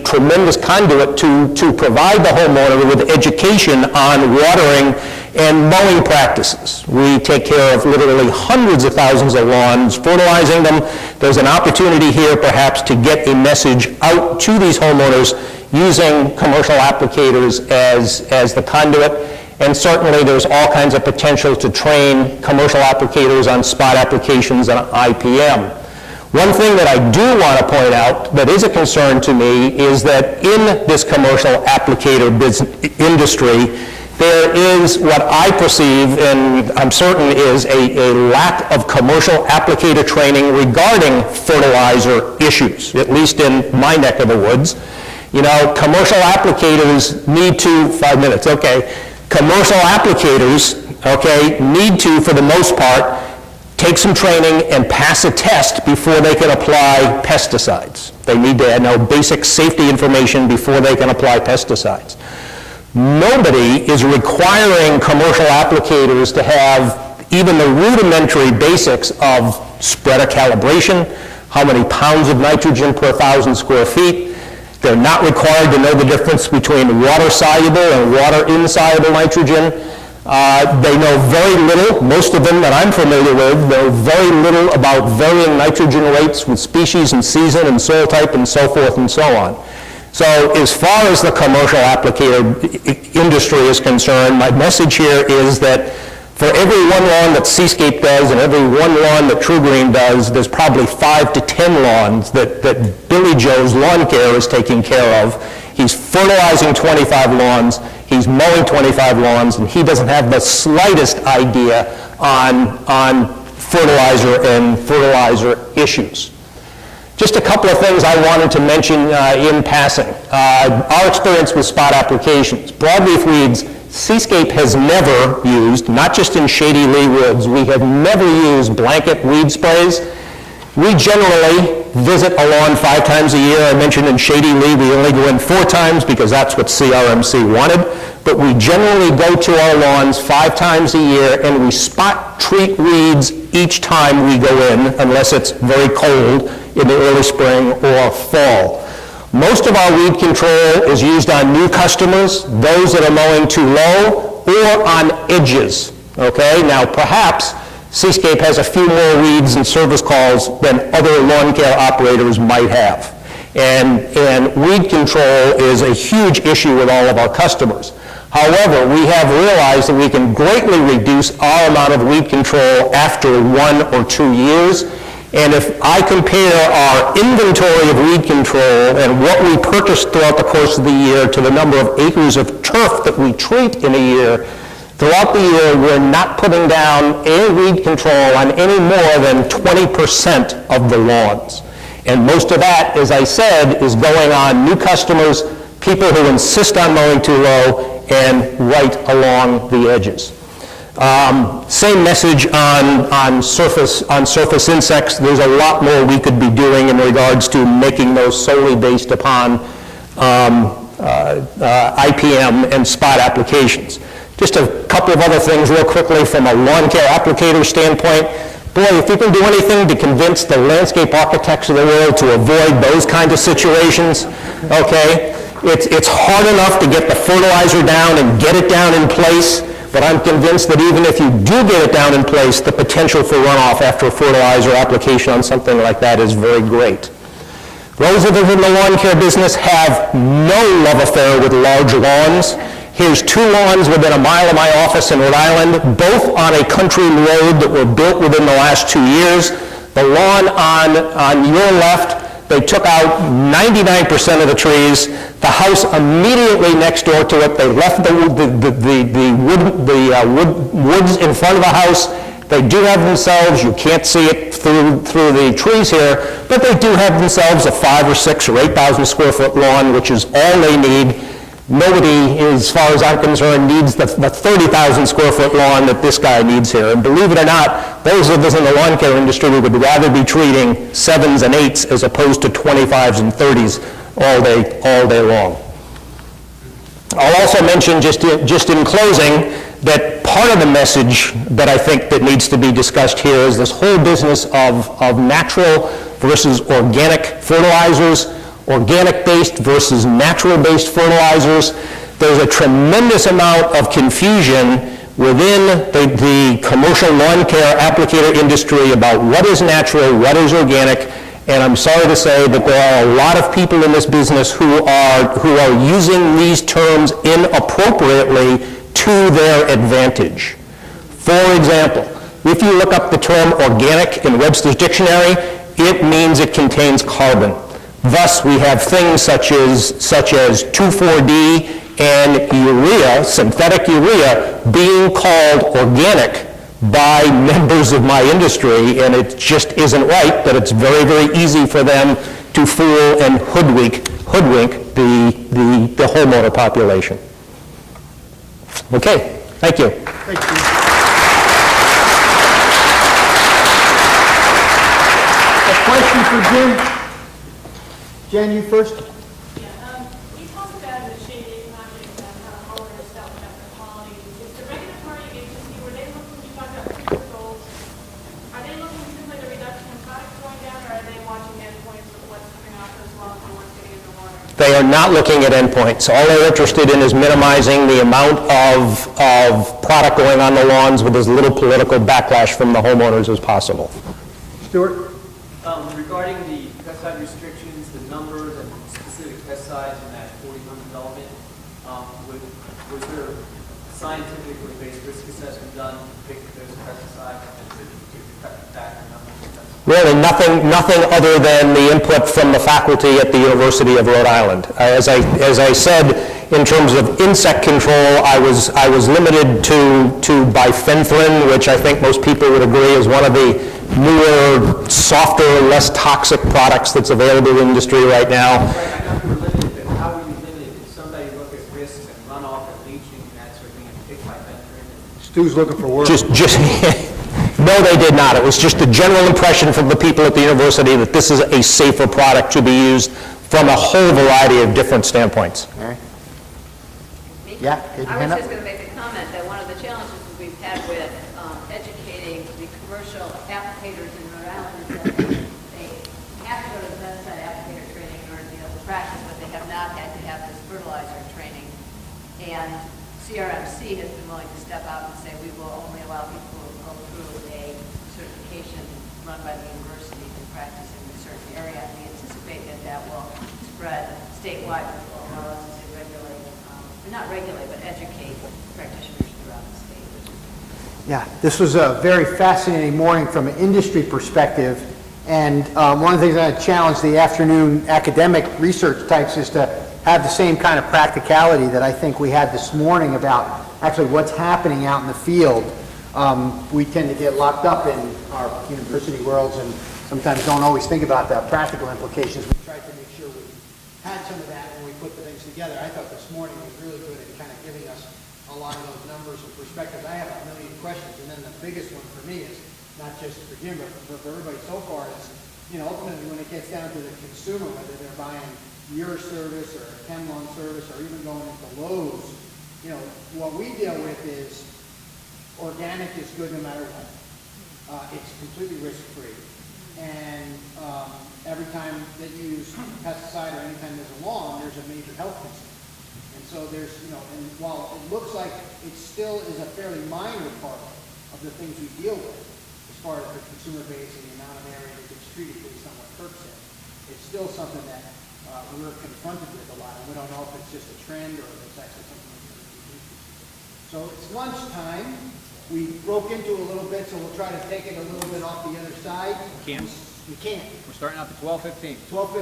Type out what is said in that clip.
a tremendous conduit to provide the homeowner with education on watering and mowing practices. We take care of literally hundreds of thousands of lawns, fertilizing them. There's an opportunity here perhaps to get a message out to these homeowners using commercial applicators as the conduit. And certainly there's all kinds of potential to train commercial applicators on spot applications and IPM. One thing that I do want to point out that is a concern to me is that in this commercial applicator industry, there is what I perceive, and I'm certain is a lack of commercial applicator training regarding fertilizer issues, at least in my neck of the woods. You know, commercial applicators need to, 5 minutes, okay. Commercial applicators, okay, need to, for the most part, take some training and pass a test before they can apply pesticides. They need to know basic safety information before they can apply pesticides. Nobody is requiring commercial applicators to have even the rudimentary basics of spreader calibration, how many pounds of nitrogen per 1,000 square feet. They're not required to know the difference between water-soluble and water-insoluble nitrogen. They know very little, most of them that I'm familiar with, know very little about varying nitrogen rates with species and season and soil type and so forth and so on. So as far as the commercial applicator industry is concerned, my message here is that for every one lawn that SeaScape does and every one lawn that TruGreen does, there's probably 5 to 10 lawns that Billy Joe's Lawn Care is taking care of. He's fertilizing 25 lawns, he's mowing 25 lawns, and he doesn't have the slightest idea on fertilizer and fertilizer issues. Just a couple of things I wanted to mention in passing. Our experience with spot applications. Broadleaf weeds, SeaScape has never used, not just in shady lee woods, we have never used blanket weed sprays. We generally visit a lawn 5 times a year. I mentioned in shady lee we only go in 4 times because that's what CRMC wanted. But we generally go to our lawns 5 times a year and we spot treat weeds each time we go in, unless it's very cold in the early spring or fall. Most of our weed control is used on new customers, those that are mowing too low, or on edges, okay? Now, perhaps SeaScape has a few more weeds and service calls than other lawn care operators might have. And weed control is a huge issue with all of our customers. However, we have realized that we can greatly reduce our amount of weed control after 1 or 2 years. And if I compare our inventory of weed control and what we purchase throughout the course of the year to the number of acres of turf that we treat in a year, throughout the year we're not putting down any weed control on any more than 20% of the lawns. And most of that, as I said, is going on new customers, people who insist on mowing too low, and right along the edges. Same message on surface insects. There's a lot more we could be doing in regards to making those solely based upon IPM and spot applications. Just a couple of other things real quickly from a lawn care applicator standpoint. Boy, if you can do anything to convince the landscape architects of the world to avoid those kinds of situations, okay, it's hard enough to get the fertilizer down and get it down in place, but I'm convinced that even if you do get it down in place, the potential for runoff after a fertilizer application on something like that is very great. Those of us in the lawn care business have no love affair with large lawns. Here's 2 lawns within a mile of my office in Rhode Island, both on a country road that were built within the last 2 years. The lawn on your left, they took out 99% of the trees. The house immediately next door to it, they left the woods in front of the house. They do have themselves, you can't see it through the trees here, but they do have themselves a 5 or 6 or 8,000 square foot lawn, which is all they need. Nobody, as far as I'm concerned, needs the 30,000 square foot lawn that this guy needs here. And believe it or not, those of us in the lawn care industry would rather be treating 7s and 8s as opposed to 25s and 30s all day long. I'll also mention just in closing that part of the message that I think that needs to be discussed here is this whole business of natural versus organic fertilizers. organic-based versus natural-based fertilizers. There's a tremendous amount of confusion within the commercial lawn care applicator industry about what is natural, what is organic, and I'm sorry to say that there are a lot of people in this business who are using these terms inappropriately to their advantage. For example, if you look up the term organic in Webster's dictionary, it means it contains carbon. Thus, we have things such as 2,4-D and urea, synthetic urea, being called organic by members of my industry, and it just isn't right, but it's very, very easy for them to fool and hoodwink the homeowner population. Okay, thank you. Thank you. A question for Jen? Jen, you first. You talked about the shading, not getting that kind of color and stuff, about the quality. Is the regulatory agency, were they looking, you talked about future goals, are they looking simply at the reduction of products going down, or are they watching endpoints of what's coming off as well and what's getting in the water? They are not looking at endpoints. All they're interested in is minimizing the amount of product going on the lawns with as little political backlash from the homeowners as possible. Stuart? Regarding the pesticide restrictions, the numbers and specific pesticides in that 40-ton development, was there scientifically based risk assessment done to pick those pesticides and to cut back the numbers? Really, nothing other than the input from the faculty at the University of Rhode Island. As I said, in terms of insect control, I was limited to bifenthrin, which I think most people would agree is one of the newer, softer, less toxic products that's available in the industry right now. Right, I know you were limited, but how were you limited? Did somebody look at risks and runoff and leaching and that sort of thing and pick bifenthrin? Stu's looking for work. Just no, they did not. It was just a general impression from the people at the university that this is a safer product to be used from a whole variety of different standpoints. Mary? Yeah, get your I hand was up. just going to make a comment that one of the challenges we've had with educating the commercial applicators in Rhode Island is that they have to go to the pesticide applicator training in order to be able to practice, but they have not had to have this fertilizer training. And CRMC has been willing to step out and say we will only allow people to go through a certification run by the university to practice in a certain area. And we anticipate that that will spread statewide, which will allow us to regulate, not regulate, but educate practitioners throughout the state. Yeah, this was a very fascinating morning from an industry perspective. And one of the things I challenge the afternoon academic research types is to have the same kind of practicality that I think we had this morning about actually what's happening out in the field. We tend to get locked up in our university worlds and sometimes don't always think about the practical implications. We tried to make sure we had some of that when we put the things together. I thought this morning was really good at kind of giving us a lot of those numbers and perspectives. I have a million questions, and then the biggest one for me is not just for Jim, but for everybody so far is, ultimately when it gets down to the consumer, whether they're buying your service or a ChemLawn service or even going into Lowe's, what we deal with is organic is good no matter what. It's completely risk-free. And every time that you use pesticide or anytime there's a lawn, there's a major health concern. And so there's, and while it looks like it still is a fairly minor part of the things we deal with, as far as the consumer base and the amount of area that gets treated based on what Kirk said, it's still something that we're confronted with a lot. And we don't know if it's just a trend or if it's actually something that's going to be interesting. So it's lunchtime. We broke into a little bit, so we'll try to take it a little bit off the other side. We can't. We can't. We're starting out at 12:15. 12:15.